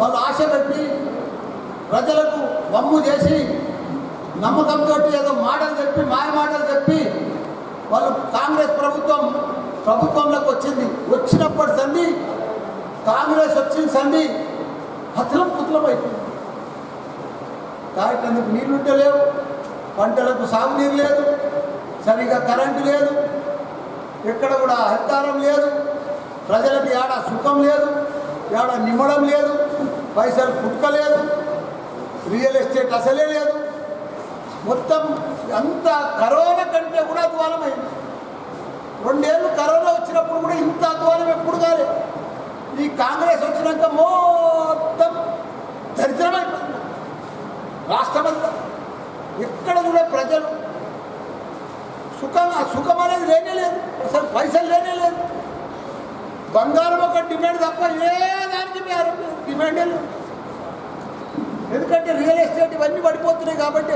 వాళ్ళు ఆశ పెట్టి ప్రజలకు వమ్ము చేసి నమ్మకంతో ఏదో మాటలు చెప్పి మాయ మాటలు చెప్పి వాళ్ళు కాంగ్రెస్ ప్రభుత్వంలోకి వచ్చినప్పటి సంది కాంగ్రెస్ వచ్చిన సంది హతలం పుతలం అయిపోయింది. తాగేందుకు నీళ్లుంటే లేవు, పంటలకు సాగునీరు లేదు, సరిగా కరెంటు లేదు, ఎక్కడ కూడా హరితారం లేదు, ప్రజలకు ఏడా సుఖం లేదు, ఏడా నిమ్మడం లేదు, పైసలు పుట్టుకలేదు, రియల్ ఎస్టేట్ అసలే లేదు. మొత్తం అంత కరోనా కంటే కూడా అధ్వానమైంది. 2 ఏళ్ళు కరోనా వచ్చినప్పుడు కూడా ఇంత అధ్వానం ఎప్పుడు కాలేదు. ఈ కాంగ్రెస్ వచ్చినాక మొత్తం దరిద్రమైపోయింది రాష్ట్రమంతా. ఎక్కడ కూడా ప్రజలు సుఖం అనేది లేనే లేదు, అసలు పైసలు లేనే లేదు. బంగారం ఒక డిమాండ్ తప్ప ఏ దానికి డిమాండే లేదు. ఎందుకంటే రియల్ ఎస్టేట్ ఇవన్నీ పడిపోతున్నాయి కాబట్టి